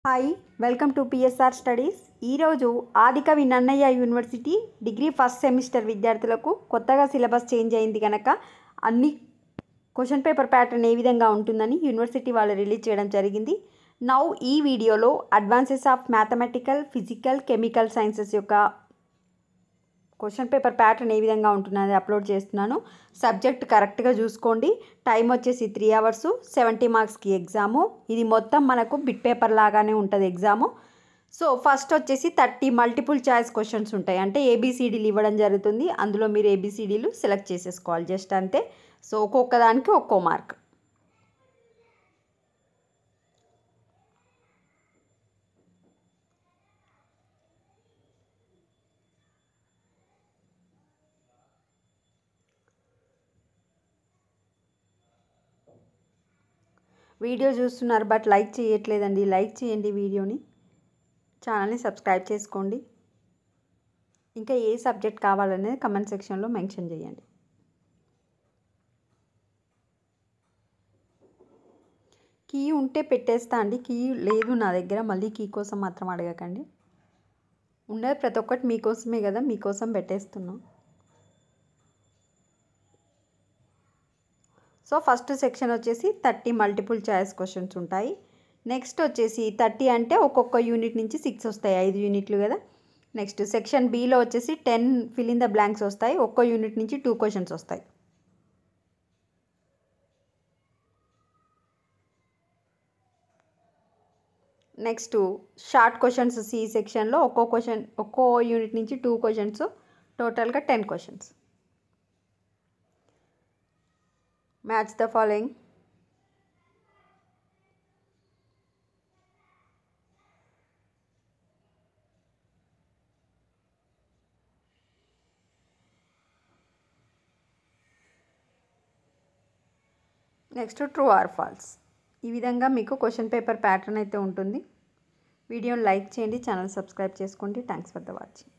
Hi welcome to PSR studies. ఈరోజు Adikavi Nannaya university degree first semester విద్యార్థులకు కొత్తగా సిలబస్ చేంజ్ అయింది కనుక అన్ని క్వశ్చన్ పేపర్ ప్యాటర్న్ ఏ విధంగా ఉంటుందని యూనివర్సిటీ వాళ్ళు రిలీజ్ చేయడం జరిగింది. నౌ ఈ వీడియోలో advances of mathematical, physical, chemical sciences యొక్క క్వశ్చన్ పేపర్ ప్యాటర్న్ ఏ విధంగా ఉంటుందని అప్లోడ్ చేస్తున్నాను. సబ్జెక్ట్ కరెక్ట్గా చూసుకోండి. టైం వచ్చేసి 3 hours, 70 మార్క్స్కి ఎగ్జాము. ఇది మొత్తం మనకు బిట్ పేపర్ లాగానే ఉంటుంది ఎగ్జాము. సో ఫస్ట్ వచ్చేసి 30 మల్టిపుల్ చాయిస్ క్వశ్చన్స్ ఉంటాయి. అంటే ఏబిసిడీలు ఇవ్వడం జరుగుతుంది. అందులో మీరు ఏబిసిడీలు సెలెక్ట్ చేసేసుకోవాలి, జస్ట్ అంతే. సో ఒక్కొక్క దానికి ఒక్కో మార్క్. వీడియో చూస్తున్నారు బట్ లైక్ చేయట్లేదండి. లైక్ చేయండి వీడియోని, ఛానల్ని సబ్స్క్రైబ్ చేసుకోండి. ఇంకా ఏ సబ్జెక్ట్ కావాలనేది కమెంట్ సెక్షన్లో మెన్షన్ చేయండి. కీ ఉంటే పెట్టేస్తా అండి. కీ లేదు నా దగ్గర, మళ్ళీ కీ కోసం మాత్రం అడగకండి. ఉండేది ప్రతి ఒక్కటి మీకోసమే కదా, మీకోసం పెట్టేస్తున్నాం. సో ఫస్ట్ సెక్షన్ వచ్చేసి 30 మల్టిపుల్ చాయిస్ క్వశ్చన్స్ ఉంటాయి. నెక్స్ట్ వచ్చేసి 30 అంటే ఒక్కొక్క యూనిట్ నుంచి 6 వస్తాయి, 5 యూనిట్లు కదా. నెక్స్ట్ సెక్షన్ బిలో వచ్చేసి 10 ఫిల్ ఇన్ ద బ్లాంక్స్ వస్తాయి. ఒక్కో యూనిట్ నుంచి 2 క్వశ్చన్స్ వస్తాయి. నెక్స్ట్ షార్ట్ క్వశ్చన్స్ సి సెక్షన్లో ఒక్కో యూనిట్ నుంచి 2 క్వశ్చన్స్, టోటల్గా 10 questions. Match the following. Next true or false. ఈ విధంగా మీకు క్వశ్చన్ పేపర్ ప్యాటర్న్ అయితే ఉంటుంది. వీడియోని లైక్ చేయండి, ఛానల్ సబ్స్క్రైబ్ చేసుకోండి. Thanks for the watching.